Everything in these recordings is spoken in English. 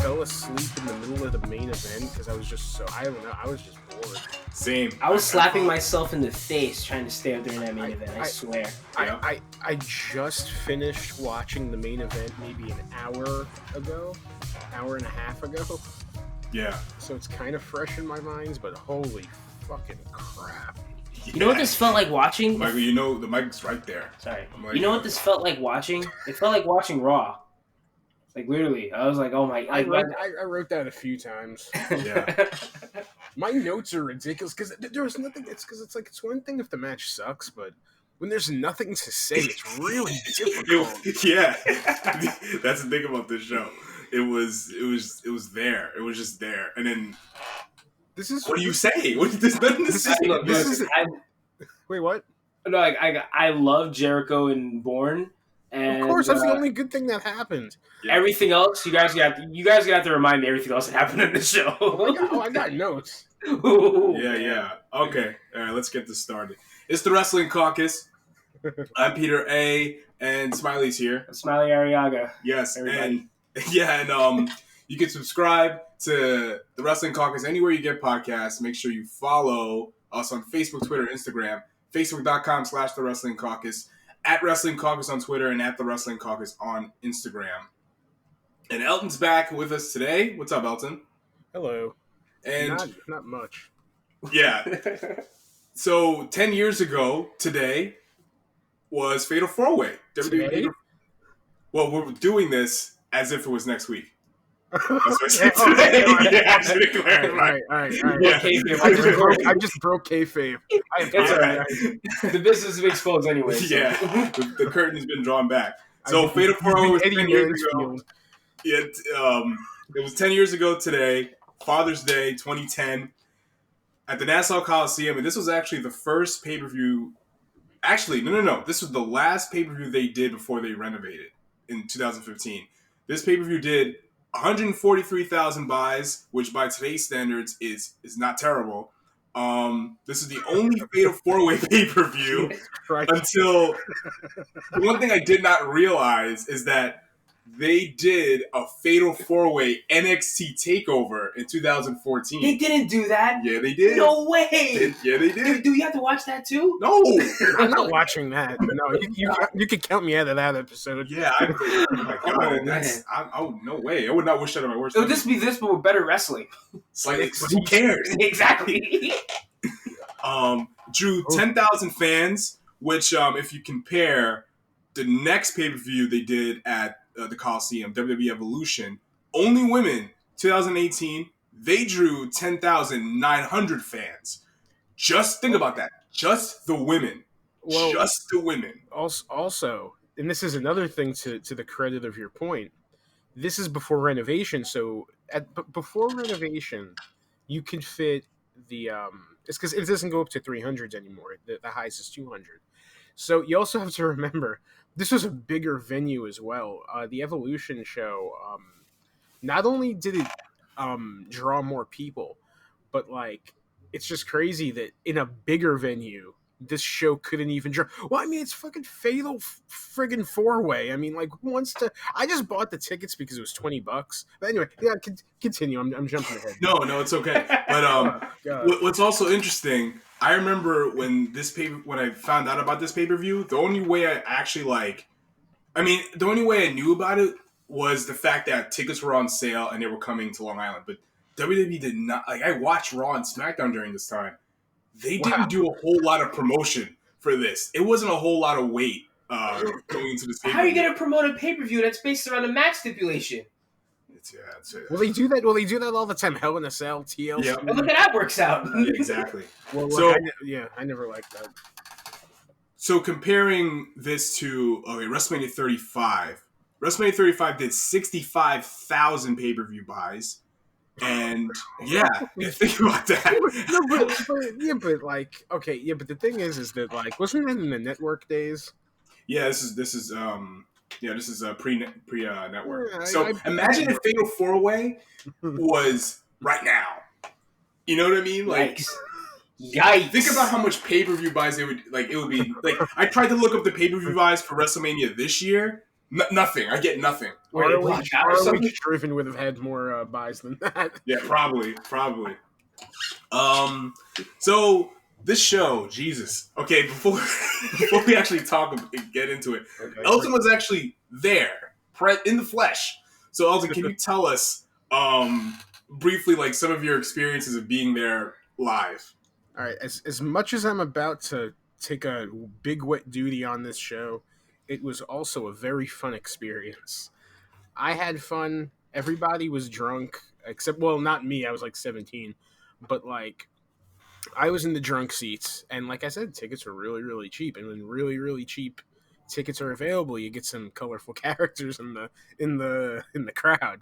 fell asleep in the middle of the main event because I was just I was just bored. Same. I was slapping myself in the face trying to stay up during that main event. I swear. I just finished watching the main event maybe an hour and a half ago. Yeah. So it's kind of fresh in my mind, but holy fucking crap. Yeah. You know what this felt like watching? Michael, you know the mic's right there. Sorry. You know what this felt like watching? It felt like watching Raw. Like, literally. I was like, oh my... I wrote that a few times. Yeah. My notes are ridiculous because there was nothing... It's one thing if the match sucks, but when there's nothing to say, it's really difficult. Yeah. That's the thing about this show. It was there. It was just there. And then... What do you say? There's nothing to say. Wait, what? No, I love Jericho and Bourne. And, of course, that's the only good thing that happened. Yeah. Everything else, you guys got to remind me everything else that happened in the show. I got notes. Yeah. Okay, all right, let's get this started. It's the Wrestling Caucus. I'm Peter A, and Smiley's here. A Smiley Arriaga. Yes, everybody. and you can subscribe to the Wrestling Caucus anywhere you get podcasts. Make sure you follow us on Facebook, Twitter, Instagram. Facebook.com/The Wrestling Caucus. At Wrestling Caucus on Twitter and at The Wrestling Caucus on Instagram. And Elton's back with us today. What's up, Elton? Hello. And not much. Yeah. So 10 years ago today was Fatal 4-Way. Today? Well, we're doing this as if it was next week. That's what I said today. All right. Yeah. I just broke kayfabe. It's all right. The business is exposed anyway. So. Yeah. The curtain's been drawn back. So Fatal 4-Way was 10 years ago. Yeah, it was 10 years ago today, Father's Day 2010, at the Nassau Coliseum. And this was actually the first pay-per-view. Actually, no. This was the last pay-per-view they did before they renovated in 2015. This pay-per-view did 143,000 buys, which by today's standards is not terrible. This is the only Fatal 4-Way pay-per-view until the one thing I did not realize is that they did a Fatal 4-Way NXT takeover in 2014. They didn't do that. Yeah, they did. No way. Yeah, they did. Do you have to watch that too? No, I'm not watching that. No, you can count me out of that episode. Yeah, oh my God, no way. I would not wish that on my worst. It would just be this, but with better wrestling. It's like, who cares? Exactly. Drew 10,000 fans, which if you compare the next pay-per-view they did at the Coliseum, WWE Evolution, only women, 2018, they drew 10,900 fans. Just think about that. Just the women. Well, just the women. Also, and this is another thing to the credit of your point, this is before renovation, so before renovation, you can fit the... it's because it doesn't go up to 300s anymore. The highest is 200. So you also have to remember, this was a bigger venue as well. The Evolution show, not only did it draw more people, but like it's just crazy that in a bigger venue, this show couldn't even draw. Well, I mean, it's fucking Fatal friggin' 4-Way. I mean, like, who wants to? I just bought the tickets because it was $20. But anyway, yeah, continue. I'm jumping ahead. No, it's okay. But what's also interesting, I remember when I found out about this pay-per-view, the only way the only way I knew about it was the fact that tickets were on sale and they were coming to Long Island. But WWE did not. Like, I watched Raw and SmackDown during this time. They didn't do a whole lot of promotion for this. It wasn't a whole lot of weight going into this pay-per-view. How are you going to promote a pay-per-view that's based around a match stipulation? Well, they do that. Well, they do that all the time. Hell in a Cell, TLC. Yep. And look at that works out. Yeah, exactly. Well, I never liked that. So comparing this to WrestleMania 35. WrestleMania 35 did 65,000 pay-per-view buys. And think about that. But the thing is that like, wasn't that in the network days? Yeah, this is pre-network. Yeah, so imagine if Fatal 4-Way was right now. You know what I mean? Like, yikes! Think about how much pay-per-view buys it would be like. I tried to look up the pay-per-view buys for WrestleMania this year. Nothing. I get nothing. ROH Driven would have had more buys than that. Yeah, probably. So this show, Jesus. Okay, before we actually get into it, okay, Elton was actually there, in the flesh. So Elton, can you tell us briefly, like, some of your experiences of being there live? All right, as much as I'm about to take a big wet duty on this show, it was also a very fun experience. I had fun. Everybody was drunk, except, well, not me. I was like 17, but like I was in the drunk seats, and like I said, tickets were really, really cheap. And when really, really cheap tickets are available, you get some colorful characters in the crowd.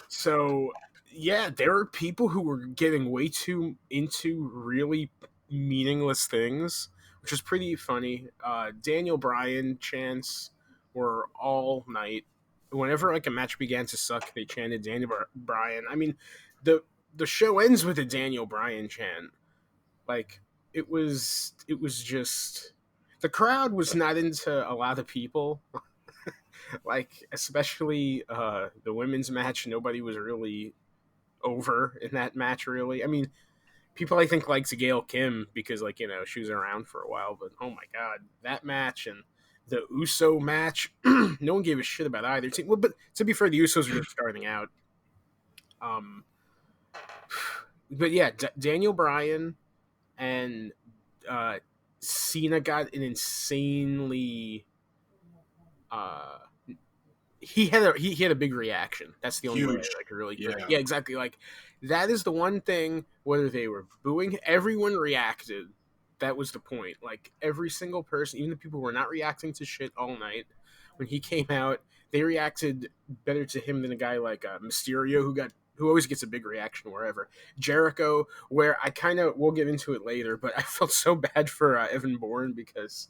So yeah, there are people who were getting way too into really meaningless things, which was pretty funny. Daniel Bryan chants were all night. Whenever like a match began to suck, they chanted Daniel Bryan. I mean, the show ends with a Daniel Bryan chant. Like it was just the crowd was not into a lot of people. Like especially the women's match, nobody was really over in that match. Really, I mean, people I think liked Gail Kim because like she was around for a while, but oh my god, that match and the Uso match, no one gave a shit about either team. Well, but to be fair, the Usos were just starting out. But yeah, Daniel Bryan and Cena got an insanely. He had a big reaction. That's the only way I could really put it. Yeah, exactly. Like that is the one thing. Whether they were booing, everyone reacted. That was the point. Like every single person, even the people who were not reacting to shit all night, when he came out, they reacted better to him than a guy like Mysterio, who always gets a big reaction wherever. Jericho, where we'll get into it later, but I felt so bad for Evan Bourne because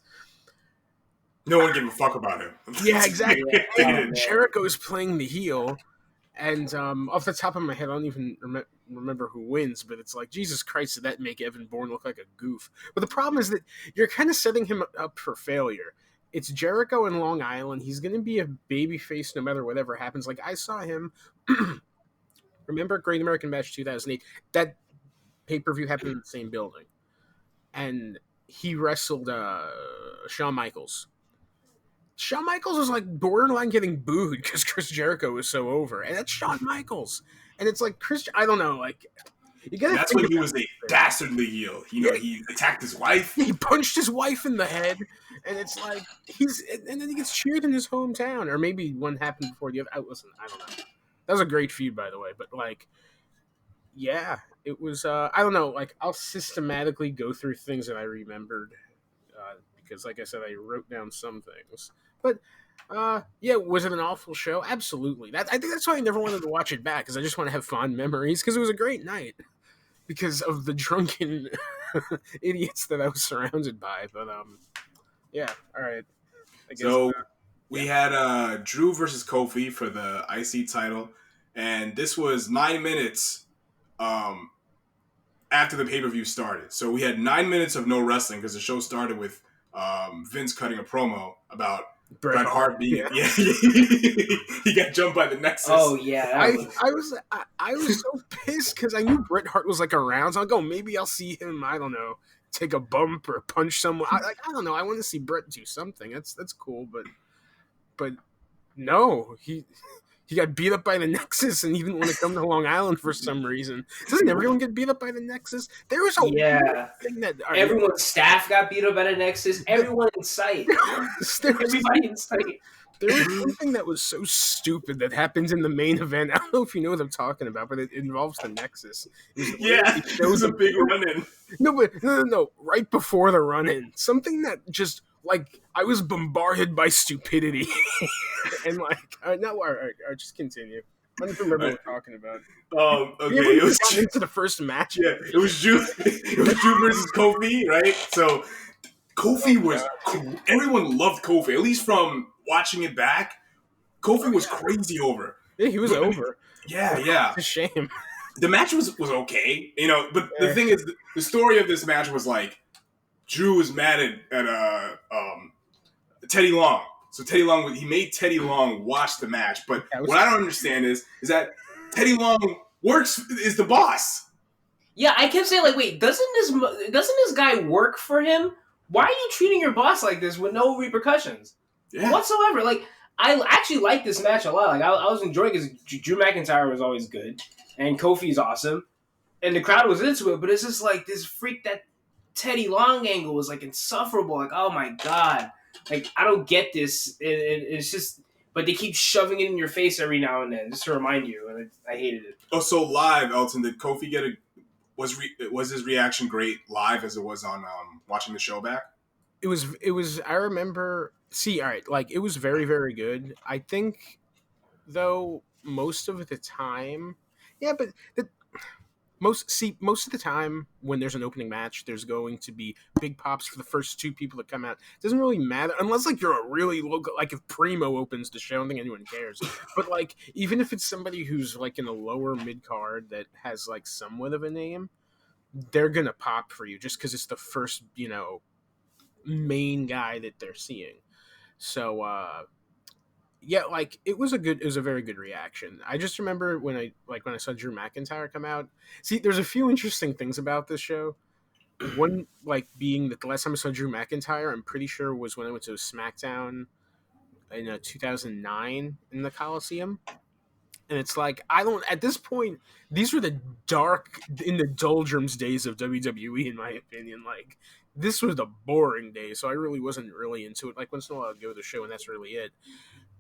no one gave a fuck about him. Yeah, exactly. Jericho is playing the heel, and off the top of my head, I don't even remember who wins, but it's like, Jesus Christ, did that make Evan Bourne look like a goof? But the problem is that you're kind of setting him up for failure. It's Jericho in Long Island. He's going to be a babyface no matter whatever happens. Like, I saw him... Remember Great American Bash 2008? That pay-per-view happened in the same building. And he wrestled Shawn Michaels. Shawn Michaels was like borderline getting booed because Chris Jericho was so over. And that's Shawn Michaels. And it's like, I don't know, like... That's when he was a dastardly heel. He attacked his wife. He punched his wife in the head. And it's like, and then he gets cheered in his hometown. Or maybe one happened before the other. Listen, I don't know. That was a great feud, by the way. But, like, yeah, it was, I don't know. Like, I'll systematically go through things that I remembered. Because, like I said, I wrote down some things. But, yeah, was it an awful show? Absolutely. I think that's why I never wanted to watch it back, because I just want to have fond memories, because it was a great night. Because of the drunken idiots that I was surrounded by. But, yeah, all right. I guess, we had Drew versus Kofi for the IC title, and this was 9 minutes after the pay-per-view started. So we had 9 minutes of no wrestling because the show started with Vince cutting a promo about Bret Hart being he got jumped by the Nexus. Oh yeah, I was so pissed because I knew Bret Hart was like around. So I'll go, maybe I'll see him. I don't know, take a bump or punch someone. I don't know. I want to see Bret do something. That's cool, but no, he got beat up by the Nexus and he didn't want to come to Long Island for some reain. Doesn't everyone get beat up by the Nexus? There was a thing that everyone's staff got beat up by the Nexus. Everyone in sight. Everybody in sight. There was something that was so stupid that happens in the main event. I don't know if you know what I'm talking about, but it involves the Nexus. It was a big run-in. No. Right before the run-in. Something that just... Like, I was bombarded by stupidity. And, like, just continue. I don't remember what we're talking about. Okay. It was into the first match. Yeah, it was Drew versus Kofi, right? So, Kofi was... Everyone loved Kofi, at least from watching it back. Kofi was crazy over. Yeah, he was over. Yeah. It's a shame. The match was okay, but the thing is, the story of this match was, like, Drew was mad at Teddy Long. So Teddy Long, he made Teddy Long watch the match. But what I don't understand is that Teddy Long is the boss. Yeah, I kept saying, like, wait, doesn't this guy work for him? Why are you treating your boss like this with no repercussions whatsoever? Like, I actually like this match a lot. Like, I was enjoying because Drew McIntyre was always good, and Kofi's awesome, and the crowd was into it. But it's just like this freak that Teddy Long angle was like insufferable. Like, oh my god, like I don't get this. It's just, but they keep shoving it in your face every now and then just to remind you, and I hated it. Oh, so live, Elton, did Kofi get was his reaction great live as it was on watching the show back? It was. I remember. See, all right, like it was very, very good. I think, though, most of the time, yeah, but most of the time when there's an opening match, there's going to be big pops for the first two people that come out. It doesn't really matter unless like you're a really local, like if Primo opens the show, I don't think anyone cares. But like even if it's somebody who's like in a lower mid card that has like somewhat of a name, they're gonna pop for you just because it's the first, main guy that they're seeing. So yeah, like it was a very good reaction. I just remember when I saw Drew McIntyre come out. See, there's a few interesting things about this show. One like being that the last time I saw Drew McIntyre, I'm pretty sure was when I went to SmackDown in 2009 in the Coliseum. And it's like I don't at this point. These were the dark in the doldrums days of WWE, in my opinion. Like this was the boring day, so I really wasn't really into it. Like once in a while, I'd go to the show, and that's really it.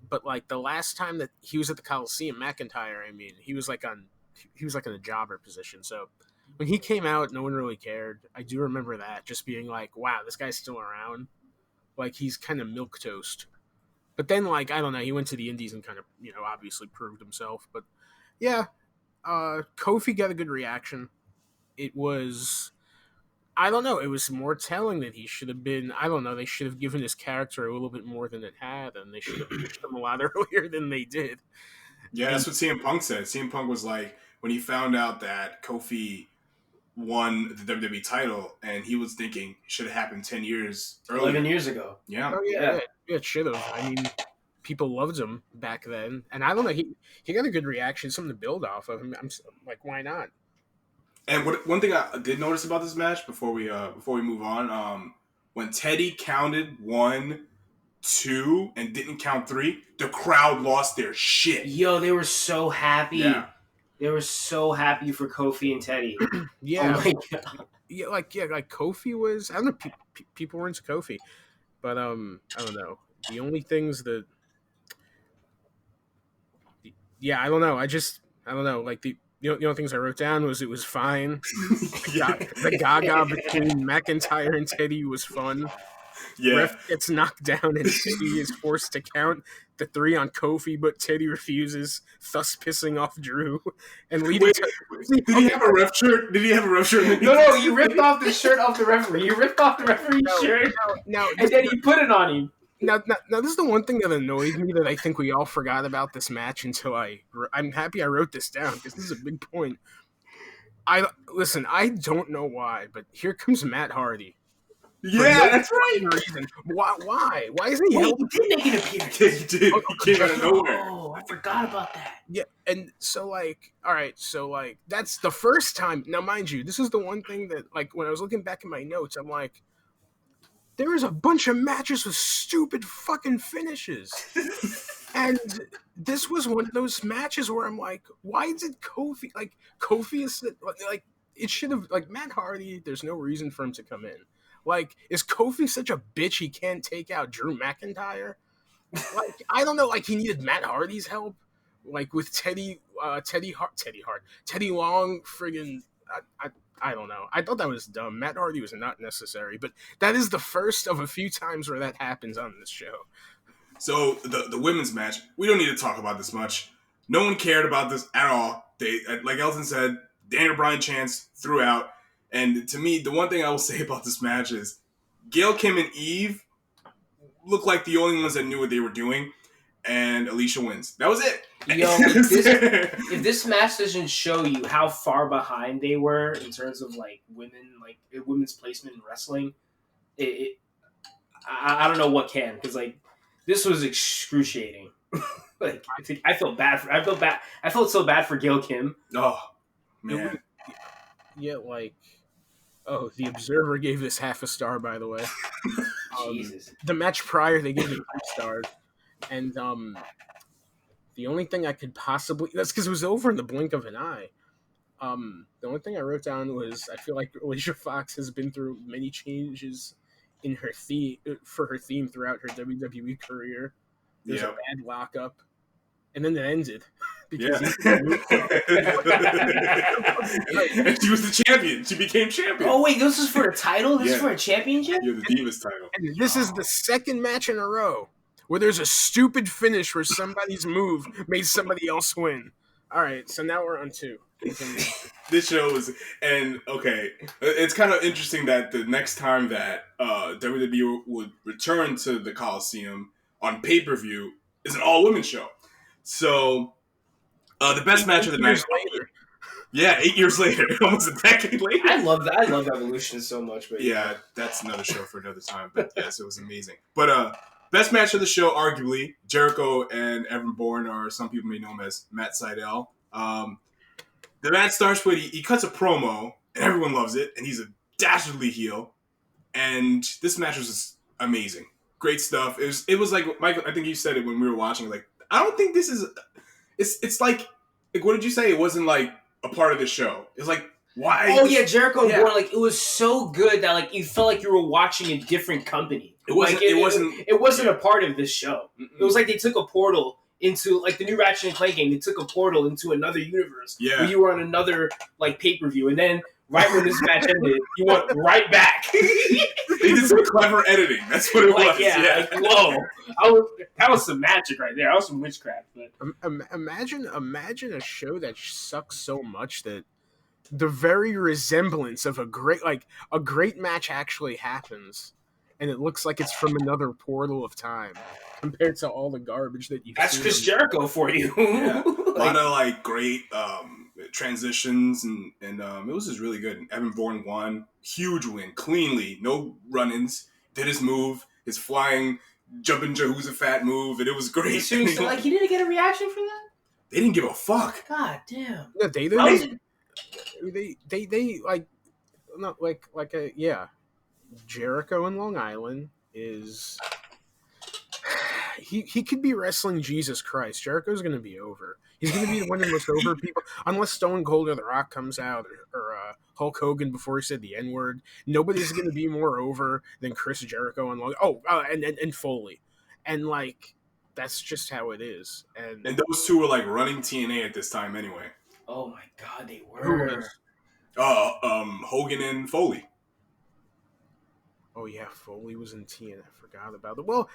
But like the last time that he was at the Coliseum, McIntyre, I mean, he was like in a jobber position. So when he came out, no one really cared. I do remember that just being like, wow, this guy's still around. Like he's kind of milquetoast. But then like I don't know, he went to the Indies and kind of obviously proved himself. But yeah, Kofi got a good reaction. It was. I don't know. It was more telling that he should have been. I don't know. They should have given his character a little bit more than it had, and they should have pushed him a lot earlier than they did. Yeah, that's what CM Punk said. CM Punk was like, when he found out that Kofi won the WWE title, and he was thinking it should have happened 10 years earlier. 11 years ago. Yeah. Oh, yeah, it should have. I mean, people loved him back then, and I don't know. He got a good reaction, something to build off of. I'm like, why not? And one thing I did notice about this match before we move on, when Teddy counted 1, 2, and didn't count 3, the crowd lost their shit. Yo, they were so happy. Yeah. They were so happy for Kofi and Teddy. Yeah. Oh my God. Yeah, like Kofi was. I don't know. People were into Kofi, but I don't know. The only things that, I don't know. I don't know. Like the only things I wrote down was it was fine. The Gaga between McIntyre and Teddy was fun. Yeah. Ref gets knocked down and Teddy is forced to count the 3 on Kofi, but Teddy refuses, thus pissing off Drew. And leading did he have a ref shirt? Did he have a ref shirt? No, you ripped off the shirt off the referee. You ripped off the referee's shirt, and then you put it on him. Now, this is the one thing that annoyed me that I think we all forgot about this match until I'm happy I wrote this down because this is a big point. I don't know why, but here comes Matt Hardy. Yeah, that's right. Reason. Why? Why isn't he? Wait, he did make an appearance. He did. He came out of nowhere. Oh, I forgot about that. Yeah, and so like, all right, so like that's the first time. Now, mind you, this is the one thing that like when I was looking back at my notes, I'm like, there was a bunch of matches with stupid fucking finishes. And this was one of those matches where I'm like, why did Kofi is like it should have like Matt Hardy, there's no reason for him to come in. Like, is Kofi such a bitch he can't take out Drew McIntyre? Like, I don't know, like he needed Matt Hardy's help. Like with Teddy Long friggin' I don't know. I thought that was dumb. Matt Hardy was not necessary, but that is the first of a few times where that happens on this show. So the women's match, we don't need to talk about this much. No one cared about this at all. They, like Elton said, Daniel Bryan chants throughout. And to me, the one thing I will say about this match is Gail, Kim, and Eve looked like the only ones that knew what they were doing, and Alicia wins. That was it. Yo, if this match doesn't show you how far behind they were in terms of like women's placement in wrestling, I don't know what can, because like This was excruciating. Like I felt bad. I felt so bad for Gail Kim. Oh man. Yeah, like. Oh, the Observer gave this half a star, by the way. Jesus. The match prior, they gave it 5 stars. And the only thing I could possibly... That's because it was over in the blink of an eye. The only thing I wrote down was, I feel like Alicia Fox has been through many changes in her for her theme throughout her WWE career. There's a bad lockup. And then it ended. Yeah. And she was the champion. She became champion. Oh, wait, this is for a title? This is for a championship? Yeah, the Divas title. And this is the second match in a row where there's a stupid finish where somebody's move made somebody else win. All right, so now we're on 2. This show is, and okay, it's kind of interesting that the next time that WWE would return to the Coliseum on pay-per-view is an all-women show. So, the best match of the night. Yeah, 8 years later, almost a decade later. I love that. I love Evolution so much. But yeah, that's another show for another time. But yes, it was amazing. But best match of the show, arguably, Jericho and Evan Bourne, or some people may know him as Matt Sydal. The match starts with he cuts a promo, and everyone loves it, and he's a dastardly heel. And this match was just amazing, great stuff. It was like Michael. I think you said it when we were watching. Like, I don't think this is. It's like what did you say? It wasn't like a part of the show. It's like why? Oh yeah, Jericho and Bourne. Like it was so good that like you felt like you were watching a different company. It wasn't. Like, it wasn't a part of this show. Mm-mm. It was like they took a portal into like the new Ratchet and Clank game. They took a portal into another universe. Yeah. Where you were on another like pay-per-view, and then right when this match ended, you went right back. They did some clever editing. That's what it was. Yeah. Like, whoa. That was some magic right there. That was some witchcraft. But imagine a show that sucks so much that the very resemblance of a great match actually happens, and it looks like it's from another portal of time compared to all the garbage that you've seen. That's Chris Jericho for you. Yeah. A lot of like great transitions and it was just really good. And Evan Bourne won, huge win, cleanly, no run-ins. Did his move, his flying jumping Jehoshaphat move, and it was great. Seriously, like he didn't get a reaction for that? They didn't give a fuck. God damn. No, they like not like a yeah. Jericho in Long Island is he could be wrestling Jesus Christ. Jericho's going to be over. He's going to be one of the most over people, unless Stone Cold or The Rock comes out or Hulk Hogan before he said the N-word. Nobody's going to be more over than Chris Jericho and and Foley, and like that's just how it is. And those two were like running TNA at this time anyway. Oh my God, they were. Who was? Hogan and Foley. Oh yeah, Foley was in TNA. I forgot about it. Well,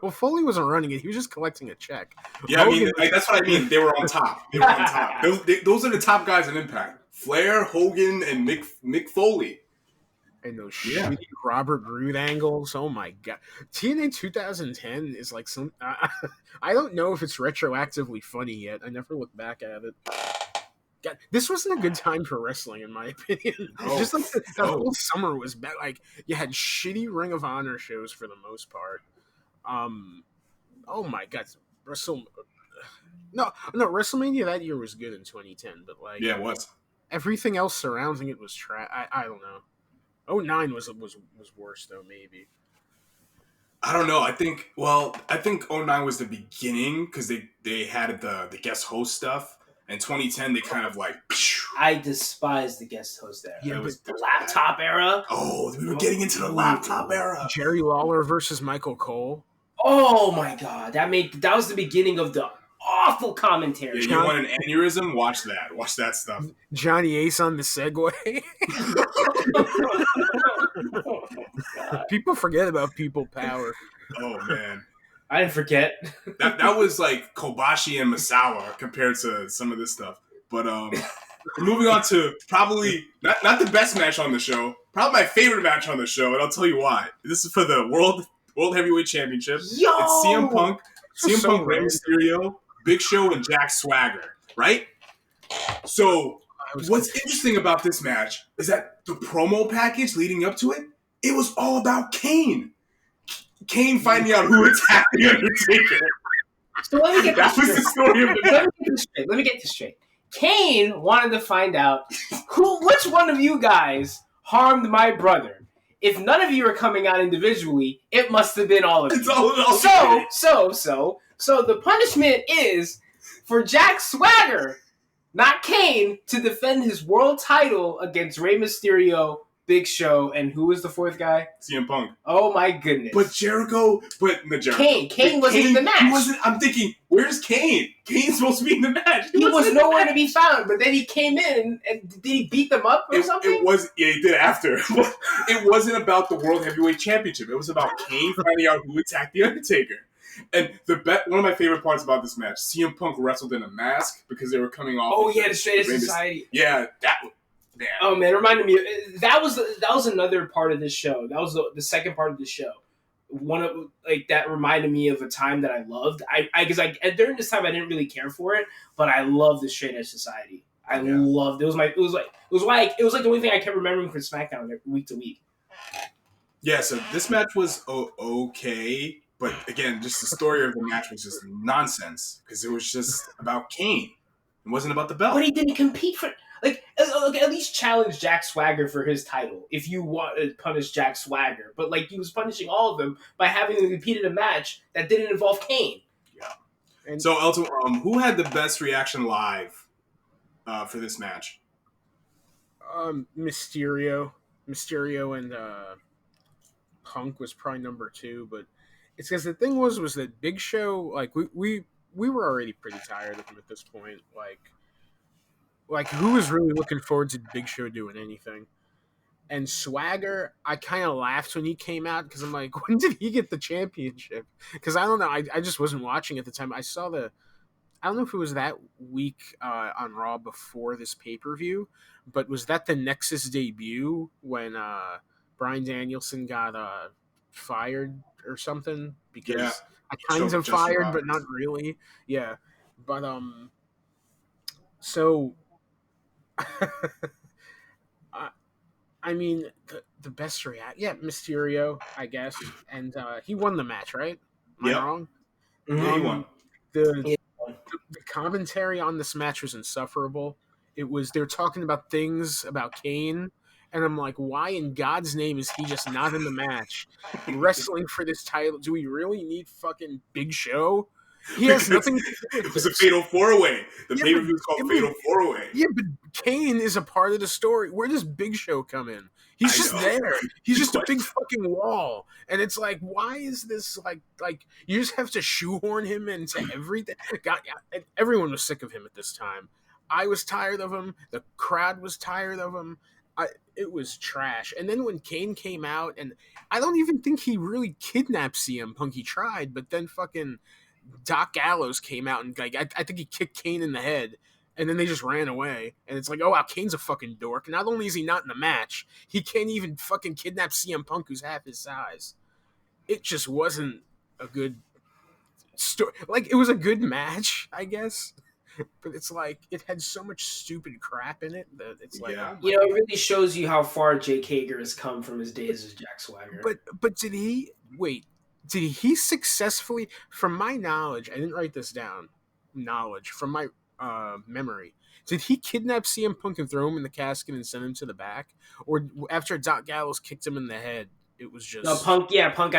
Foley wasn't running it; he was just collecting a check. Yeah, Hogan, I mean, like, that's what I mean. They were on top. Those are the top guys in Impact: Flair, Hogan, and Mick Foley. And those shitty Robert Roode angles. Oh my God, TNA 2010 is like some. I don't know if it's retroactively funny yet. I never looked back at it. God, this wasn't a good time for wrestling, in my opinion. Just like that whole summer was bad. Like you had shitty Ring of Honor shows for the most part. Oh my God, WrestleMania that year was good in 2010, but like it was. Everything else surrounding it was trash. I don't know. 09 was worse though, maybe. I don't know. I think 09 was the beginning because they had the guest host stuff. In 2010, they kind of like... I despise the guest host era. Yeah, the laptop era. Oh, we were getting into the laptop era. Jerry Lawler versus Michael Cole. Oh my God, that was the beginning of the awful commentary. Yeah, you want an aneurysm? Watch that stuff. Johnny Ace on the Segway. Oh, People forget about people power. Oh man. I didn't forget. that was like Kobashi and Misawa compared to some of this stuff. But moving on to probably not the best match on the show, probably my favorite match on the show, and I'll tell you why. This is for the World Heavyweight Championship. Yo! It's CM Punk, Rey Mysterio, Big Show, and Jack Swagger, right? So what's interesting about this match is that the promo package leading up to it, it was all about Kane. Kane finding out who attacked the Undertaker. So let me get that was the story of the match. Let me get this straight. Kane wanted to find out which one of you guys harmed my brother. If none of you are coming out individually, it must have been all of you. So the punishment is for Jack Swagger, not Kane, to defend his world title against Rey Mysterio, Big Show, and who was the fourth guy? CM Punk. Oh my goodness! But Jericho. Kane wasn't in the match. I'm thinking, where's Kane? Kane's supposed to be in the match. He was nowhere to be found. But then he came in and did he beat them up or something? He did after. But it wasn't about the World Heavyweight Championship. It was about Kane finding out who attacked the Undertaker. And one of my favorite parts about this match, CM Punk wrestled in a mask because they were coming off. Oh yeah, the Straight Edge Society. Yeah, that. Man. Oh man, it reminded me. That was another part of this show. That was the second part of the show. One of that reminded me of a time that I loved. Because during this time I didn't really care for it, but I loved the Straight Edge Society. I loved it. It was like the only thing I kept remembering from SmackDown week to week. Yeah, so this match was okay, but again, just the story of the match was just nonsense because it was just about Kane. It wasn't about the belt. But he didn't compete for. At least challenge Jack Swagger for his title if you want to punish Jack Swagger. But he was punishing all of them by having them compete in a match that didn't involve Kane. Yeah. And so Elton, who had the best reaction live for this match? Mysterio and Punk was probably number 2, but it's because the thing was that Big Show, we were already pretty tired of him at this point, who was really looking forward to Big Show doing anything? And Swagger, I kind of laughed when he came out because I'm like, when did he get the championship? Because I don't know, I just wasn't watching at the time. I saw I don't know if it was that week on Raw before this pay-per-view, but was that the Nexus debut when Bryan Danielson got fired or something? Because I kind of fired, but not really. Yeah, but so. I mean, the best Mysterio, I guess, and he won the match, right? Am I wrong? Yeah, he won. The commentary on this match was insufferable. They were talking about things about Kane, and I'm like, why in God's name is he just not in the match? Wrestling for this title? Do we really need fucking Big Show? He has nothing to do with it was a Fatal 4-Way. The pay-per-view was called Fatal 4-Way. Yeah, but Kane is a part of the story. Where does Big Show come in? He's just there. He's just a big fucking wall. And it's like, why is this like you just have to shoehorn him into everything? God, everyone was sick of him at this time. I was tired of him. The crowd was tired of him. It was trash. And then when Kane came out, and I don't even think he really kidnapped CM Punk. He tried, but then fucking Doc Gallows came out and I think he kicked Kane in the head, and then they just ran away. And it's like, oh wow, Kane's a fucking dork. Not only is he not in the match, he can't even fucking kidnap CM Punk, who's half his size. It just wasn't a good story. It was a good match, I guess, but it's like it had so much stupid crap in it that it's like, it really shows you how far Jake Hager has come from his days as Jack Swagger. But did he successfully, from my knowledge, I didn't write this down, from my memory, did he kidnap CM Punk and throw him in the casket and send him to the back? Or after Doc Gallows kicked him in the head, it was just... No, Punk got Punk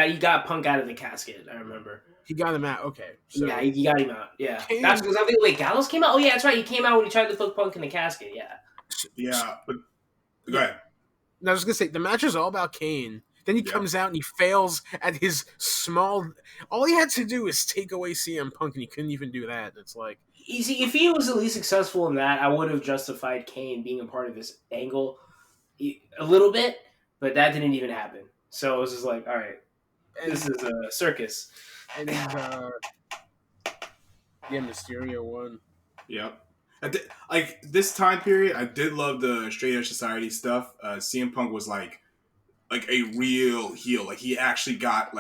out of the casket, I remember. He got him out, okay. So yeah, he got him out, yeah. That's because Gallows came out? Oh yeah, that's right, he came out when he tried to put Punk in the casket, yeah. Yeah, but... Go ahead. I was going to say, the match is all about Kane. Then he comes out and he fails at his small... All he had to do is take away CM Punk, and he couldn't even do that. It's like... You see, if he was at least successful in that, I would have justified Kane being a part of this angle a little bit, but that didn't even happen. So it was just like, all right, this is a circus. And Mysterio won. Yep. This time period, I did love the Straight Edge Society stuff. CM Punk was like a real heel. He actually got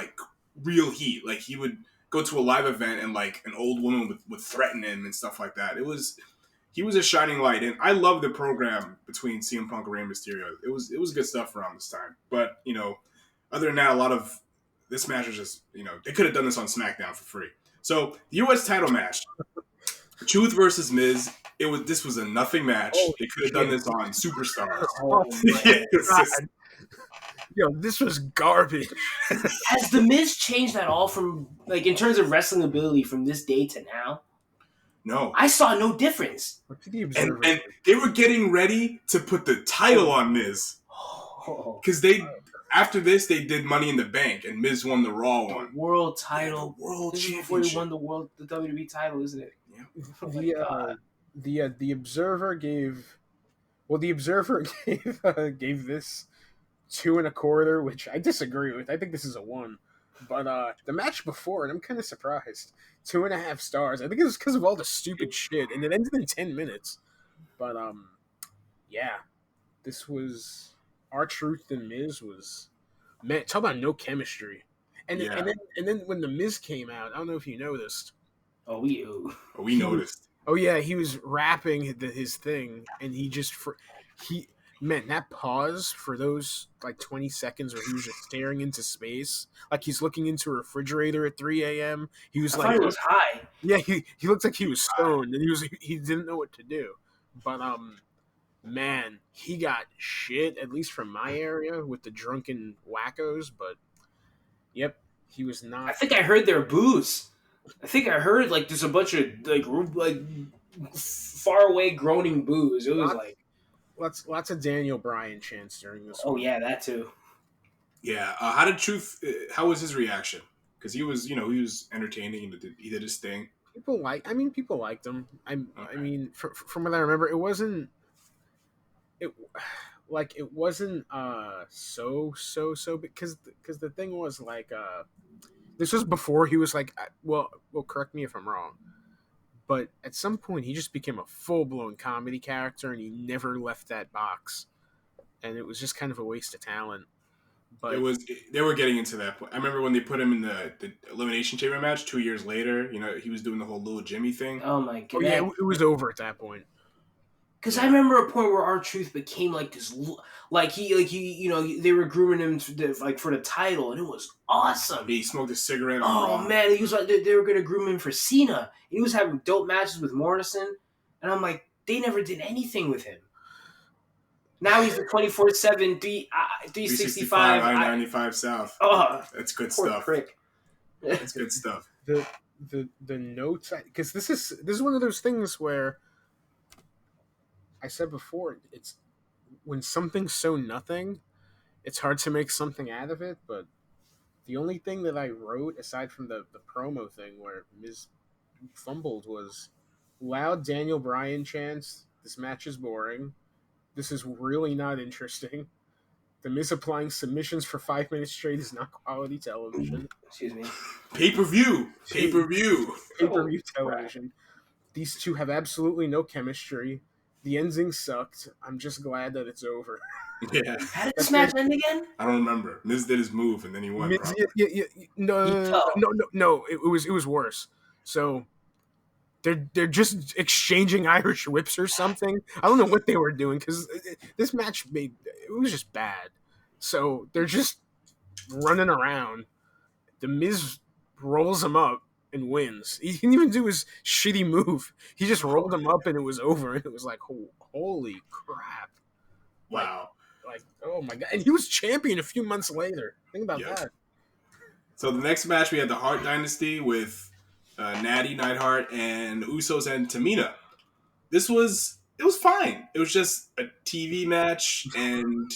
real heat. He would go to a live event and an old woman would threaten him and stuff like that. He was a shining light, and I love the program between CM Punk and Rey Mysterio. It was good stuff around this time. But other than that, a lot of this match was just, they could have done this on SmackDown for free. So the U.S. title match, Truth versus Miz. This was a nothing match. They could have done this on Superstars. Yo, this was garbage. Has the Miz changed at all from in terms of wrestling ability from this day to now? No, I saw no difference. And they were getting ready to put the title on Miz because after this they did Money in the Bank and Miz won the Raw one, world title, world championship. Before he won the WWE title, isn't it? Yeah. The Observer gave gave this 2.25, which I disagree with. I think this is a 1. But the match before, and I'm kind of surprised, 2.5 stars. I think it was because of all the stupid shit, and it ended in 10 minutes. But yeah, this was R-Truth and Miz was, man, talk about no chemistry. And then when the Miz came out, I don't know if you noticed. We noticed. Oh yeah, he was rapping his thing, and man, that pause for those 20 seconds where he was just staring into space, like he's looking into a refrigerator at 3 a.m. He was he was high. Yeah, he looked like he was stoned, and he didn't know what to do. But man, he got shit, at least from my area, with the drunken wackos. But yep, he was not. I think I heard their boos. I think I heard there's a bunch of far away groaning boos. It was lots of Daniel Bryan chants during this. Oh yeah, that too. Yeah, how was his reaction? Because he was entertaining. He did his thing. People liked him. I mean, from what I remember, it wasn't so because the thing was this was before he was well, correct me if I'm wrong, but at some point he just became a full-blown comedy character and he never left that box, and it was just kind of a waste of talent. But they were getting into that point. I remember when they put him in the Elimination Chamber match 2 years later, he was doing the whole Little Jimmy thing. Oh my god. Oh, yeah, it was over at that point. Because I remember a point where R-Truth became this, they were grooming him for the title, and it was awesome. He smoked a cigarette. Oh man, he was they were gonna groom him for Cena. He was having dope matches with Morrison, and I'm like, they never did anything with him. Now he's the 24/7 365 I-95 South. Oh, that's good stuff. Prick. That's good stuff. The notes, because this is one of those things where I said before, it's when something's so nothing, it's hard to make something out of it. But the only thing that I wrote, aside from the promo thing where Miz fumbled, was loud Daniel Bryan chants, "This match is boring. This is really not interesting. The Miz applying submissions for 5 minutes straight is not quality television." Excuse me. Pay-per-view television. These two have absolutely no chemistry. The ending sucked. I'm just glad that it's over. Yeah. How did this match end again? I don't remember. Miz did his move and then he won. No. It was worse. So they're just exchanging Irish whips or something. I don't know what they were doing because this match it was just bad. So they're just running around. The Miz rolls him up and wins. He didn't even do his shitty move. He just rolled him up and it was over. And it was like, holy crap. Wow. Oh my god. And he was champion a few months later. Think about that. So the next match, we had the Hart Dynasty with Natty, Neidhart, and Usos and Tamina. It was fine. It was just a TV match and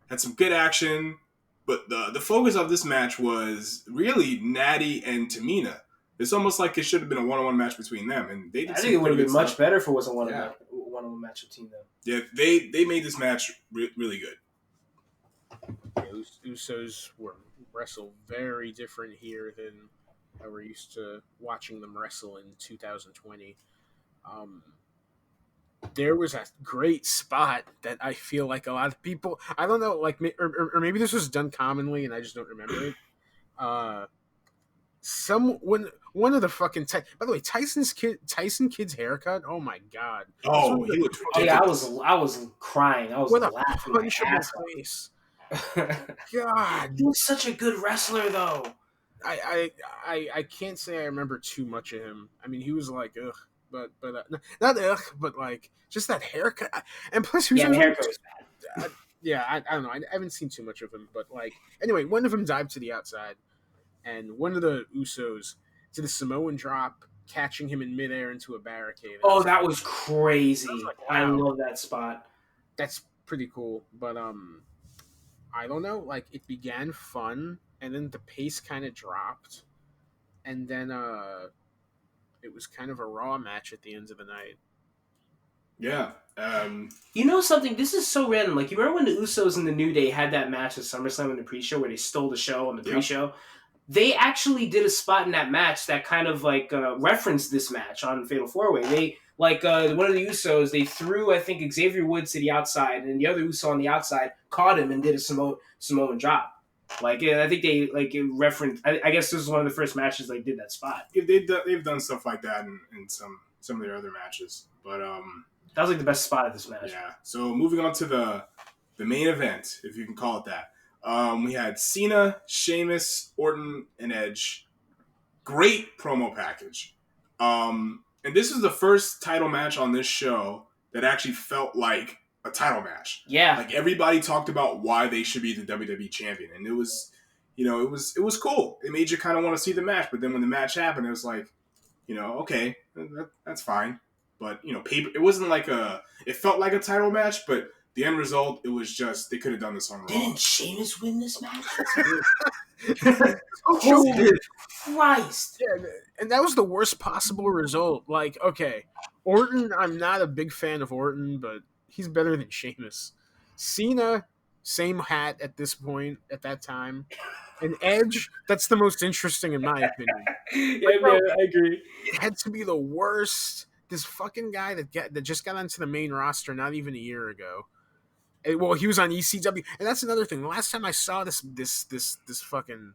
had some good action. But the focus of this match was really Natty and Tamina. It's almost like it should have been a one-on-one match between them, and they did. I think it would have been much better if it was a one-on-one match between them. Yeah, they made this match really good. Yeah, Usos wrestle very different here than how we're used to watching them wrestle in 2020. There was a great spot that I feel like a lot of people, I don't know, or maybe this was done commonly and I just don't remember it. One of the fucking by the way, Tyson Kidd's haircut. Oh my god! Oh, he looked. Yeah, I was crying. I was laughing my ass off. God, he was such a good wrestler, though. I can't say I remember too much of him. I mean, he was like ugh, but not ugh, but like just that haircut, and plus he was the haircut was bad. Yeah, I don't know. I haven't seen too much of him, but like anyway, one of them dived to the outside, and one of the Usos did a Samoan drop, catching him in midair into a barricade. Oh, that was crazy! Like, wow, I love that spot. That's pretty cool, but I don't know. Like it began fun, and then the pace kind of dropped, and then it was kind of a raw match at the end of the night. Yeah. You know something? This is so random. Like, you remember when the Usos and the New Day had that match at SummerSlam in the pre-show where they stole the show on the pre-show? They actually did a spot in that match that kind of like referenced this match on Fatal 4-Way. They like one of the Usos, they threw I think Xavier Woods to the outside, and the other Uso on the outside caught him and did a Samoan drop. Like I think they like referenced. I guess this was one of the first matches they did that spot. Yeah, they've done stuff like that in some of their other matches, but that was like the best spot of this match. Yeah. So moving on to the main event, if you can call it that. We had Cena, Sheamus, Orton, and Edge. Great promo package. And this is the first title match on this show that actually felt like a title match. Yeah. Like everybody talked about why they should be the WWE champion. And it was, it was cool. It made you kind of want to see the match. But then when the match happened, it was like, okay, that's fine. But, it wasn't like it felt like a title match, but the end result, it was just, they could have done this on Raw. Didn't Sheamus win this match? Holy Christ. Yeah, and that was the worst possible result. Like, okay, Orton, I'm not a big fan of Orton, but he's better than Sheamus. Cena, same hat at this point, at that time. And Edge, that's the most interesting in my opinion. Yeah, man, I agree. It had to be the worst. This fucking guy that just got onto the main roster not even a year ago. Well, he was on ECW, and that's another thing. The last time I saw this fucking,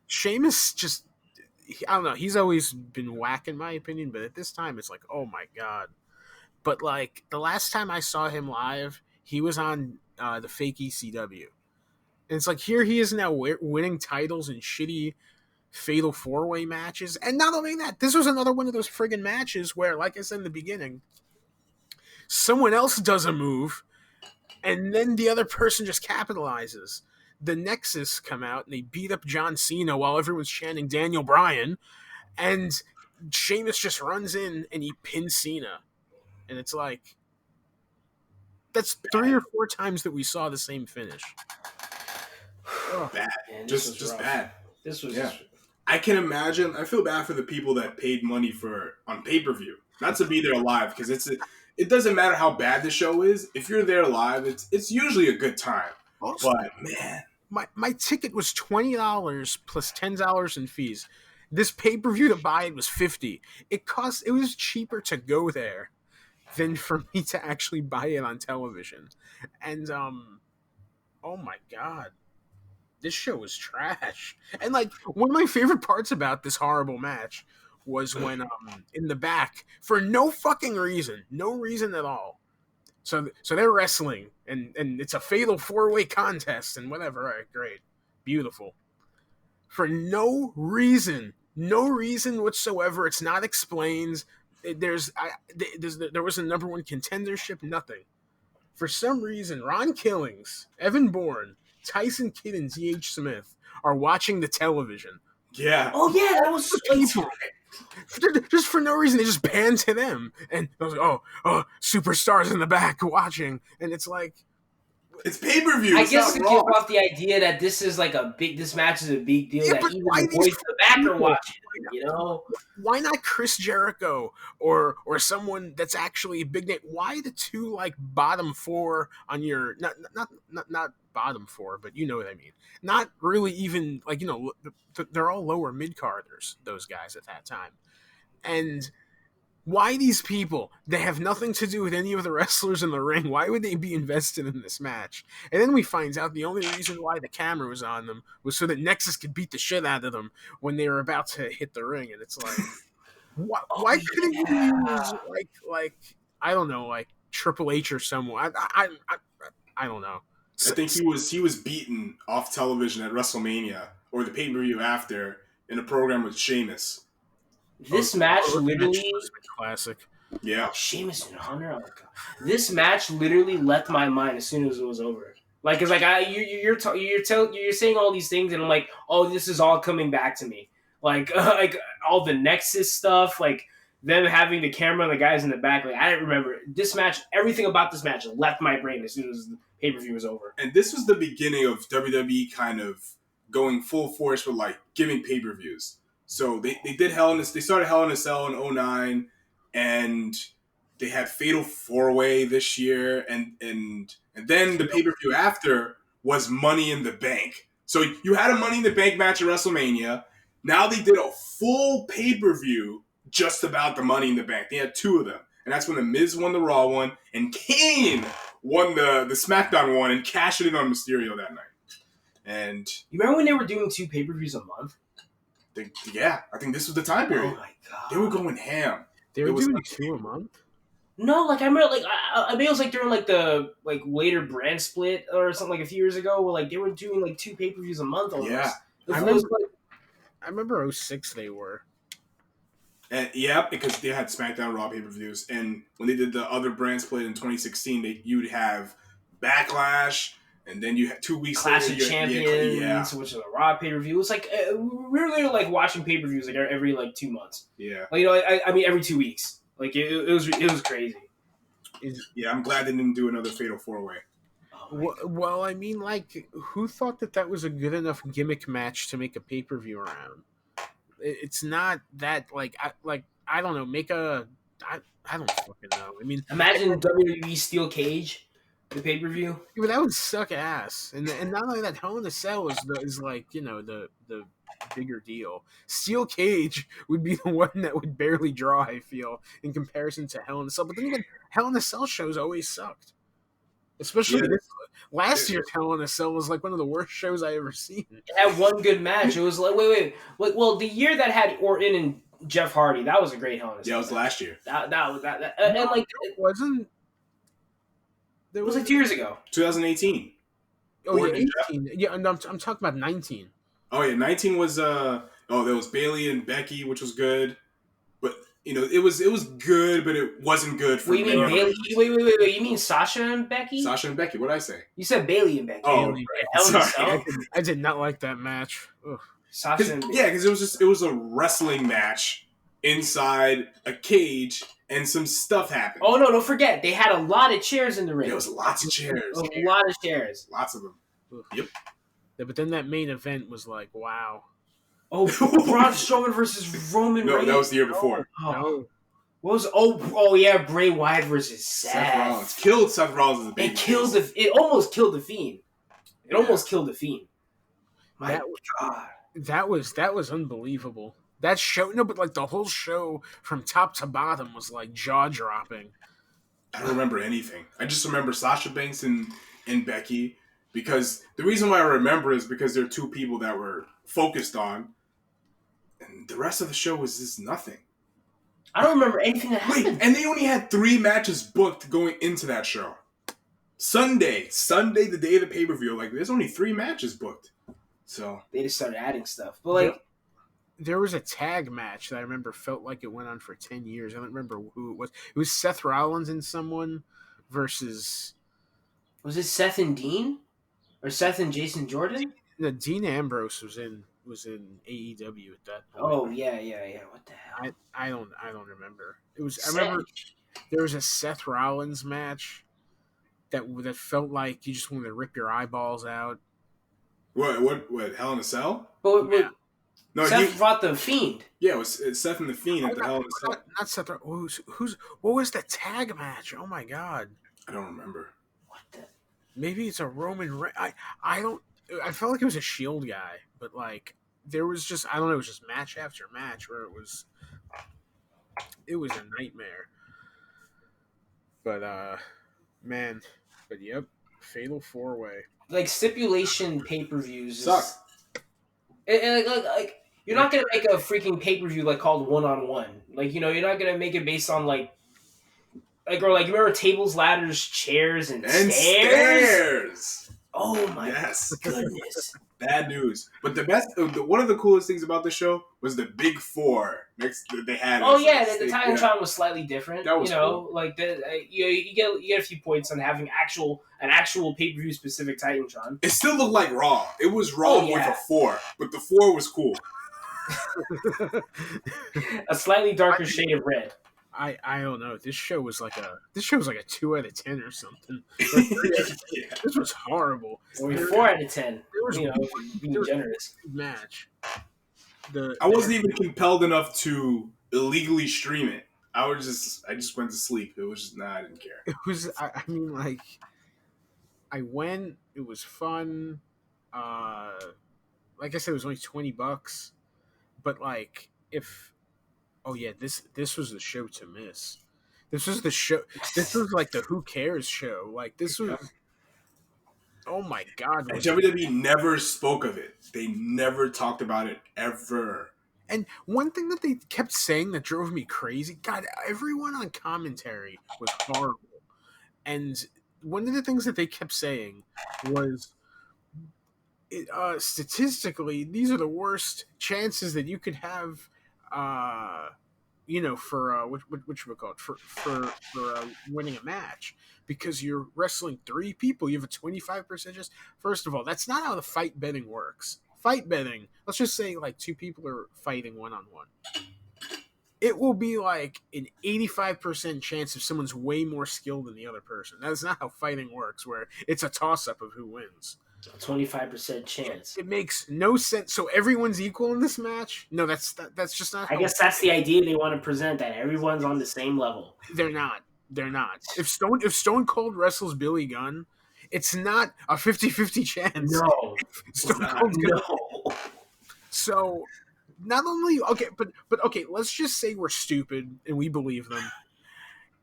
Sheamus just, I don't know. He's always been whack in my opinion, but at this time it's like, oh my god. But like the last time I saw him live, he was on the fake ECW, and it's like here he is now winning titles in shitty Fatal 4-Way matches. And not only that, this was another one of those friggin' matches where, like I said in the beginning, someone else does a move, and then the other person just capitalizes. The Nexus come out, and they beat up John Cena while everyone's chanting Daniel Bryan, and Sheamus just runs in, and he pins Cena. And it's like, that's 3 or 4 times that we saw the same finish. Bad. Man, just bad. This was I can imagine. I feel bad for the people that paid money on pay-per-view, not to be there live, because it doesn't matter how bad the show is. If you're there live, it's usually a good time. Also, but man, my ticket was $20 plus $10 in fees. This pay-per-view to buy it was $50. It was cheaper to go there than for me to actually buy it on television. And oh my god. This show was trash. And like one of my favorite parts about this horrible match was when in the back, for no fucking reason, no reason at all. So they're wrestling and it's a Fatal 4-Way contest and whatever. All right, great. Beautiful. For no reason whatsoever, it's not explained. There was a number 1 contendership, nothing. For some reason, Ron Killings, Evan Bourne, Tyson Kidd, and Z.H. Smith are watching the television. Yeah. Oh, yeah, that was people. Just for no reason, they just pan to them. And I was like, oh, superstars in the back watching. And it's like... It's pay-per-view. I guess to give off the idea that this is like this match is a big deal, that even the boys in the back are watching, Why not Chris Jericho or someone that's actually a big name? Why the 2 like bottom 4 on your not bottom 4, but you know what I mean? Not really even like, they're all lower mid-carders, those guys at that time. And why these people? They have nothing to do with any of the wrestlers in the ring. Why would they be invested in this match? And then we find out the only reason why the camera was on them was so that Nexus could beat the shit out of them when they were about to hit the ring. And it's like, why couldn't you use like I don't know, like Triple H or someone? I don't know. I think he was beaten off television at WrestleMania or the pay-per-view after in a program with Sheamus. This match literally classic. Yeah, Sheamus and Hunter. Oh my god, this match literally left my mind as soon as it was over. Like, cause like you're saying all these things, and I'm like, oh, this is all coming back to me. Like all the Nexus stuff, like them having the camera and the guys in the back. Like, I didn't remember this match. Everything about this match left my brain as soon as the pay-per-view was over. And this was the beginning of WWE kind of going full force with like giving pay-per-views. So they did they started Hell in a Cell in 2009, and they had Fatal 4-Way this year, and then the pay-per-view after was Money in the Bank. So you had a Money in the Bank match at WrestleMania. Now they did a full pay-per-view just about the Money in the Bank. They had 2 of them. And that's when The Miz won the Raw one, and Kane won the SmackDown one and cashed it in on Mysterio that night. And you remember when they were doing 2 pay-per-views a month? I think this was the time period. Oh my god, they were going ham. They were doing 2 a month. No, like I remember, like I mean, it was like during like the later brand split or something like a few years ago, where like they were doing like 2 pay-per-views a month almost. Yeah, I remember 06 they were. And yeah, because they had SmackDown Raw pay-per-views, and when they did the other brand split in 2016, you'd have Backlash, and then you had 2 weeks Clash later, of Champions, which is a Raw pay-per-view. It's like we were literally like watching pay-per-views like every like 2 months. Yeah, like I mean every 2 weeks. Like it was crazy. Yeah, I'm glad they didn't do another Fatal 4-Way. Well, I mean, like, who thought that was a good enough gimmick match to make a pay-per-view around? It's not that, like, I don't know, I don't fucking know. I mean, imagine WWE Steel Cage, the pay-per-view. Yeah, but that would suck ass. And not only that, Hell in a Cell is like, you know, the bigger deal. Steel Cage would be the one that would barely draw, I feel, in comparison to Hell in a Cell. But then again, Hell in a Cell shows always sucked. Especially last year's Hell in a Cell was like one of the worst shows I ever seen. It had one good match. It was like wait. Well, the year that had Orton and Jeff Hardy, that was a great Hell in a Cell. Yeah, it was last year. That and like it wasn't. It was like 2 years ago. 2018. Oh yeah, 18. Yeah, and I'm talking about 19. Oh yeah, 19 was there was Bayley and Becky, which was good, but you know it was good, but it wasn't good for. Wait, you mean Bayley? Wait! You mean Sasha and Becky? Sasha and Becky. What did I say? You said Bayley and Becky. Oh, sorry. I did not like that match. Ugh. Sasha and Becky. Yeah, because it was a wrestling match inside a cage, and some stuff happened. Oh no! Don't forget, they had a lot of chairs in the ring. There was lots of chairs. A lot of chairs. Lots of them. Ugh. Yep. Yeah, but then that main event was like, wow. Oh, Braun Strowman versus Roman Reigns. No, that was the year before. Oh. No. What was? Oh yeah, Bray Wyatt versus Seth Rollins. Killed Seth Rollins as a baby. It almost killed the Fiend. It almost killed the Fiend. My God. That was unbelievable. That show, no, but like the whole show from top to bottom was like jaw dropping. I don't remember anything. I just remember Sasha Banks and Becky, because the reason why I remember is because they're 2 people that were focused on, and the rest of the show was just nothing. I don't remember anything that happened. Wait, and they only had 3 matches booked going into that show. Sunday, the day of the pay-per-view, like there's only 3 matches booked. So they just started adding stuff, but like. There was a tag match that I remember felt like it went on for 10 years. I don't remember who it was. It was Seth Rollins and someone versus... Was it Seth and Dean? Or Seth and Jason Jordan? No, Dean Ambrose was in AEW at that point. Oh, yeah. What the hell? I don't remember. It was. Seth. I remember there was a Seth Rollins match that felt like you just wanted to rip your eyeballs out. What? Hell in a Cell? Yeah. No, Seth fought the Fiend. Yeah, it was Seth and the Fiend at the Hell in a Cell. Not Seth. What was the tag match? Oh my god! I don't remember. What the? Maybe it's a Roman Reigns. I don't. I felt like it was a Shield guy, but like there was just I don't know. It was just match after match where it was a nightmare. But man, but yep, Fatal 4-Way. Like stipulation pay-per-views suck. Like you're not gonna make a freaking pay-per-view like called 1-on-1. Like, you know, you're not gonna make it based on like you remember tables, ladders, chairs, and stairs? Oh Oh my goodness! Bad news. But the best, one of the coolest things about the show was the big four next that they had. Oh yeah, the Titantron was slightly different. That was cool. Like you get a few points on having an actual pay per view specific Titantron. It still looked like Raw. It was Raw with a 4, but the 4 was cool. A slightly darker shade of red. I don't know. This show was like a 2 out of 10 or something. This was horrible. Or 4 out of 10. Being generous. Match. I wasn't even compelled enough to illegally stream it. I just went to sleep. It was just I didn't care. It was. I mean, like, I went. It was fun. Like I said, it was only $20. But like, oh yeah, this was the show to miss. This was the show. This was like the Who Cares show. Like this was. Oh my god! WWE never spoke of it. They never talked about it ever. And one thing that they kept saying that drove me crazy. God, everyone on commentary was horrible. And one of the things that they kept saying was, statistically, these are the worst chances that you could have. For what you call it for winning a match, because you're wrestling 3 people. You have a 25% chance. First of all, that's not how the fight betting works. Fight betting, let's just say like 2 people are fighting 1-on-1. It will be like an 85% chance if someone's way more skilled than the other person. That is not how fighting works, where it's a toss-up of who wins. 25% chance. It makes no sense. So everyone's equal in this match? No, that's just not. I guess that's the idea they want to present, that everyone's on the same level. They're not. If Stone Cold wrestles Billy Gunn, it's not a 50-50 chance. No. Stone Cold's no. So not only but okay, let's just say we're stupid and we believe them.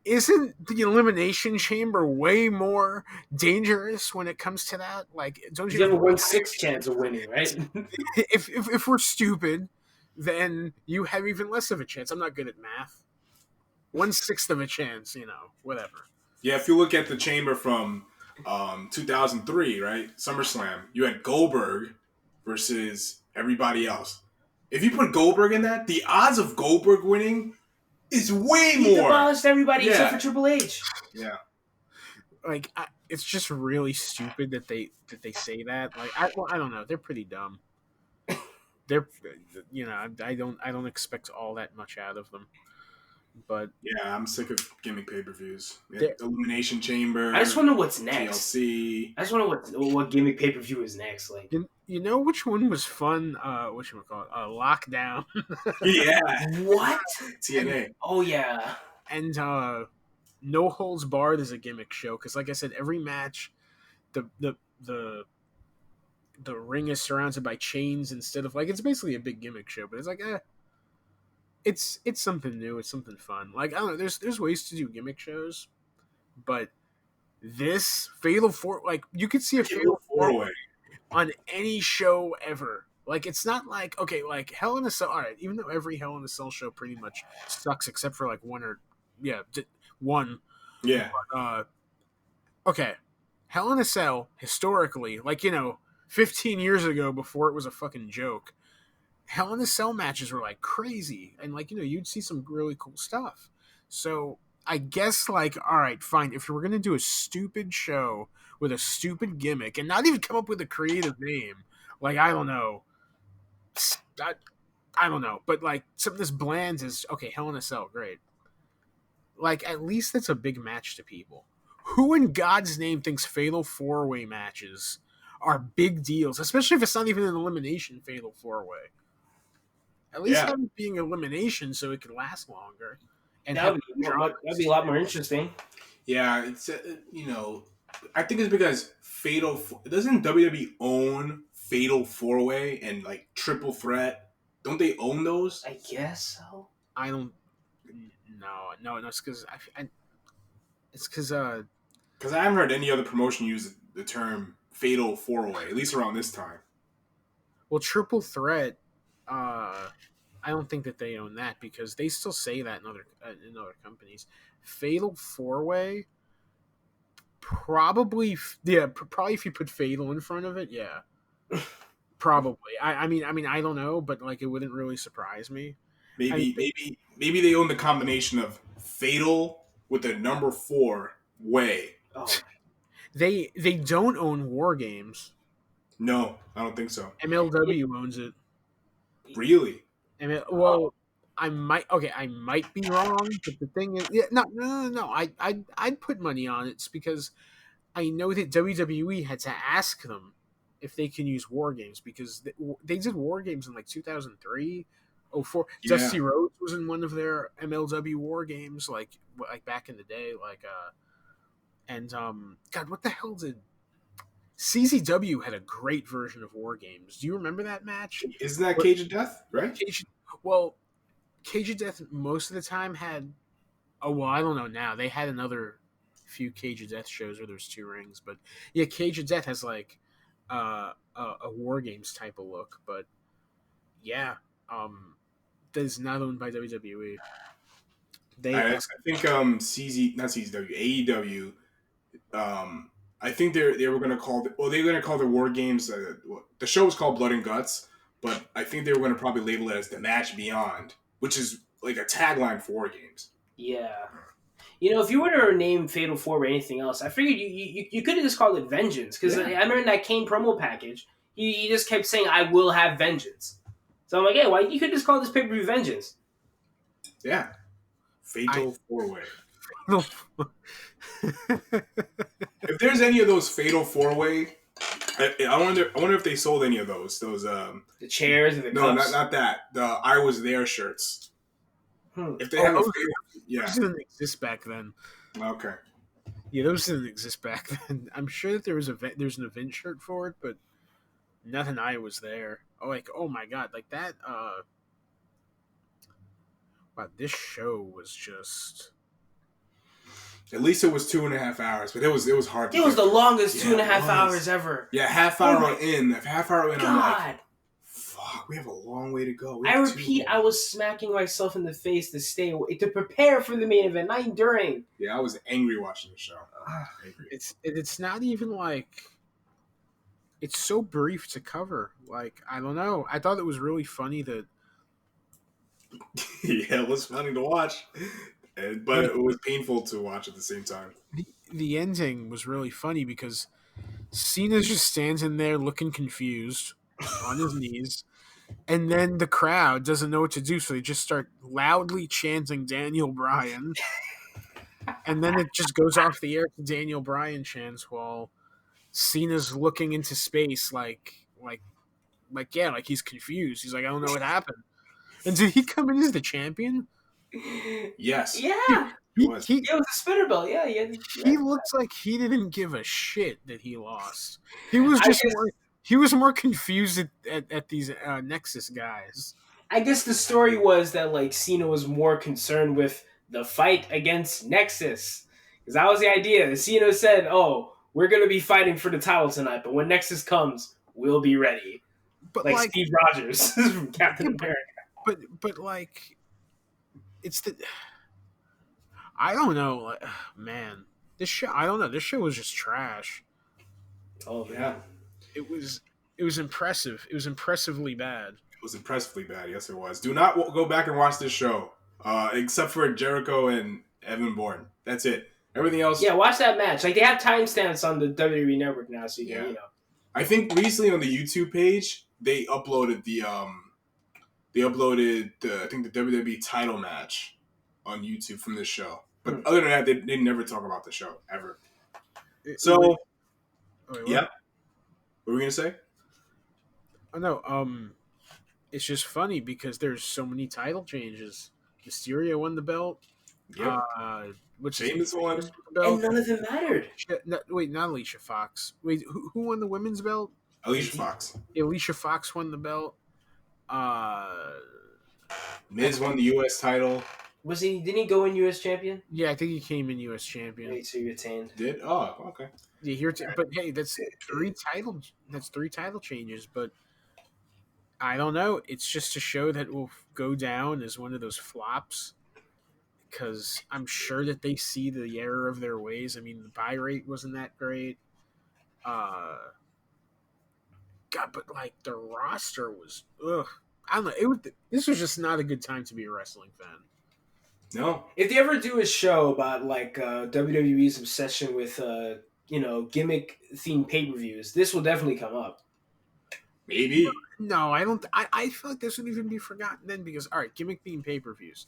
Isn't the Elimination Chamber way more dangerous when it comes to that? Like, don't you have a 1/6 chance of winning, right? if we're stupid, then you have even less of a chance. I'm not good at math. 1/6 of a chance, whatever. Yeah, if you look at the chamber from 2003, right, SummerSlam, you had Goldberg versus everybody else. If you put Goldberg in that, the odds of Goldberg winning is way more. He demolished everybody except for Triple H. Yeah, like it's just really stupid that they say that. Like I don't know. They're pretty dumb. They're I don't expect all that much out of them. But yeah, I'm sick of gimmick pay-per-views. Elimination Chamber. I just want to know what's next. TLC. I just want to know what gimmick pay-per-view is next. Like, you know which one was fun? Whatchamacallit? Lockdown. Yeah. What? TNA. Oh yeah. And No Holds Barred is a gimmick show because, like I said, every match, the ring is surrounded by chains instead of it's basically a big gimmick show. But it's like It's something new. It's something fun. Like, I don't know. There's ways to do gimmick shows, but this Fatal 4, you could see a Fatal 4-way on any show ever. Like, it's not like, okay, like Hell in a Cell. All right, even though every Hell in a Cell show pretty much sucks except for one. Yeah. But, okay, Hell in a Cell historically, 15 years ago before it was a fucking joke. Hell in a Cell matches were crazy, and you'd see some really cool stuff. So I guess all right, fine. If we're gonna do a stupid show with a stupid gimmick and not even come up with a creative name, I don't know, I don't know, but something this bland is okay. Hell in a Cell, great. At least that's a big match to people. Who in God's name thinks Fatal 4-way matches are big deals, especially if it's not even an elimination Fatal 4-way? At least have it being elimination so it can last longer. And that'd be a lot more interesting. Yeah, it's I think it's because doesn't WWE own Fatal 4-way and Triple Threat? Don't they own those? I guess so. I don't. No. It's because because I haven't heard any other promotion use the term Fatal 4-way, at least around this time. Well, Triple Threat. I don't think that they own that because they still say that in other companies. Fatal 4-way Probably, probably if you put Fatal in front of it, yeah. Probably. I mean, I don't know, but like, it wouldn't really surprise me. Maybe they own the combination of Fatal with the number 4 way. Oh. They don't own War Games. No, I don't think so. MLW owns it. Really? Well, I might be wrong, but the thing is, yeah, no. I'd put money on it. It's because I know that WWE had to ask them if they can use War Games because they did War Games in like 2003, 04. Yeah. Dusty Rhodes was in one of their MLW War Games, like back in the day, and God, what the hell did CZW had a great version of War Games? Do you remember that match? Isn't that Cage of Death, right? Cage of Death most of the time had. Oh well, I don't know now. They had another few Cage of Death shows where there's 2 rings, but yeah, Cage of Death has like a War Games type of look, but yeah, that is not owned by WWE. I think not CZW, AEW. I think they were going to call they were going to call the War Games. The show was called Blood and Guts, but I think they were going to probably label it as The Match Beyond, which is like a tagline for War Games. Yeah. If you were to name Fatal 4 or anything else, I figured you could have just called it Vengeance. Because I remember in that Kane promo package, he just kept saying, I will have vengeance. So I'm like, yeah, you could just call this pay-per-view Vengeance. Yeah. Fatal 4-way. If there's any of those Fatal 4-way, I wonder if they sold any of those. The chairs and the cups. No, not that. The I Was There shirts. If they have a Fatal, those didn't exist back then. Okay. Yeah, those didn't exist back then. I'm sure that there's an event shirt for it, but nothing. I Was There. Oh my god, like that. Wow, this show was just. At least it was 2.5 hours, but it was hard. It was the longest 2.5 hours ever. Yeah, half hour in. God. I'm like, fuck, we have a long way to go. I repeat, I was smacking myself in the face to prepare for the main event, not during. Yeah, I was angry watching the show. It's not even like. It's so brief to cover. Like, I don't know. I thought it was really funny that. Yeah, it was funny to watch. But it was painful to watch at the same time. The ending was really funny because Cena just stands in there looking confused on his knees, and then the crowd doesn't know what to do, so they just start loudly chanting Daniel Bryan, and then it just goes off the air to Daniel Bryan chants while Cena's looking into space like he's confused. He's like, I don't know what happened. And did he come in as the champion? Yes. Yeah. It was a spinner belt. Yeah. He looks like he didn't give a shit that he lost. He was just he was more confused at these Nexus guys. I guess the story was that like Cena was more concerned with the fight against Nexus. Because that was the idea. Cena said, "Oh, we're gonna be fighting for the title tonight, but when Nexus comes, we'll be ready." But like Steve Rogers from Captain America. But like. It's the I don't know, like, man. This show, I don't know. This show was just trash. Oh yeah, it was impressive. It was impressively bad. It was impressively bad. Yes, it was. Do not go back and watch this show, except for Jericho and Evan Bourne. That's it. Everything else. Yeah, watch that match. Like they have timestamps on the WWE Network now, so you can, I think recently on the YouTube page they uploaded I think the WWE title match on YouTube from this show. But other than that, they never talk about the show, ever. So, yeah. What were we going to say? Oh, no. It's just funny because there's so many title changes. Mysterio won the belt. Yep. Sheamus won. And none of them mattered. Wait, not Alicia Fox. Wait, who won the women's belt? Alicia Fox. Alicia Fox won the belt. Miz won the U.S. title. Didn't he go in U.S. champion? Yeah, I think he came in U.S. champion. Wait, so he retained. Did? Oh, okay. Yeah, but hey, that's three title changes. But I don't know. It's just to show that we'll go down as one of those flops. because I'm sure that they see the error of their ways. I mean, the buy rate wasn't that great. God, but like the roster was, ugh. I don't know. This was just not a good time to be a wrestling fan. No. If they ever do a show about like WWE's obsession with gimmick themed pay-per-views, this will definitely come up. Maybe. No, I don't. I feel like this would even be forgotten then because all right, gimmick themed pay-per-views.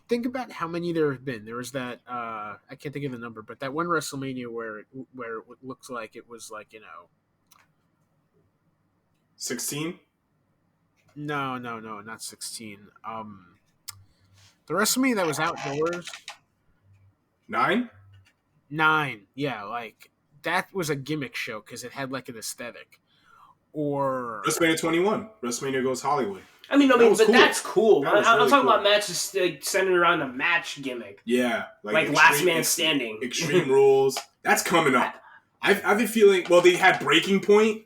Think about how many there have been. There was that I can't think of the number, but that one WrestleMania where it looks like it was like 16. No, not 16. The WrestleMania that was outdoors. 9. Yeah, like that was a gimmick show because it had like an aesthetic. Or WrestleMania 21. WrestleMania Goes Hollywood. I mean, but cool. that's cool. That I'm talking about matches like, centered around a match gimmick. Yeah. Like Last Man Standing. Extreme Rules. That's coming up. I've been feeling, well, they had Breaking Point.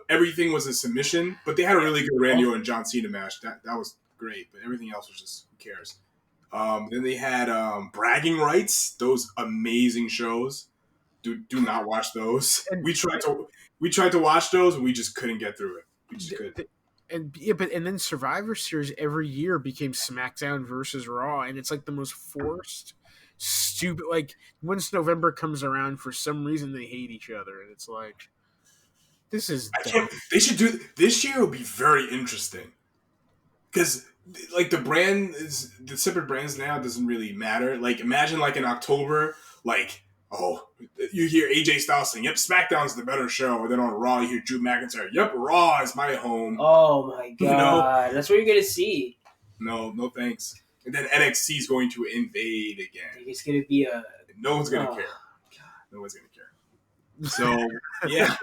Everything was a submission, but they had a really good Randy Orton and John Cena match. That was great, but everything else was just, who cares? Then they had Bragging Rights. Those amazing shows. Do not watch those. We tried to watch those, and we just couldn't get through it. We just couldn't. And then Survivor Series every year became SmackDown versus Raw, and it's like the most forced, stupid. Like once November comes around, for some reason they hate each other, and it's like, this is. They should do this year. Will be very interesting because like the separate brands now doesn't really matter. Like imagine like in October, like. Oh, you hear AJ Styles saying, "Yep, SmackDown's the better show." And then on Raw, you hear Drew McIntyre, "Yep, Raw is my home." Oh my god, that's what you're gonna see. No thanks. And then NXT is going to invade again. It's gonna be no one's gonna care. God. No one's gonna care. So yeah,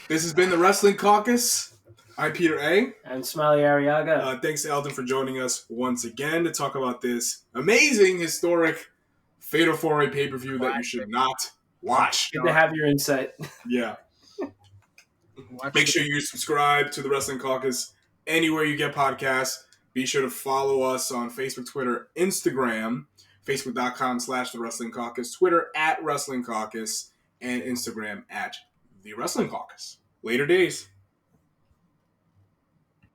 this has been the Wrestling Caucus. I'm Peter A. I'm Smiley Arriaga. Thanks to Elton for joining us once again to talk about this amazing, historic Fatal 4-Way pay-per-view that you should not watch. Good to have your insight. Yeah. Make sure you subscribe to the Wrestling Caucus anywhere you get podcasts. Be sure to follow us on Facebook, Twitter, Instagram, facebook.com/The Wrestling Caucus, Twitter @Wrestling Caucus, and Instagram @The Wrestling Caucus. Later days.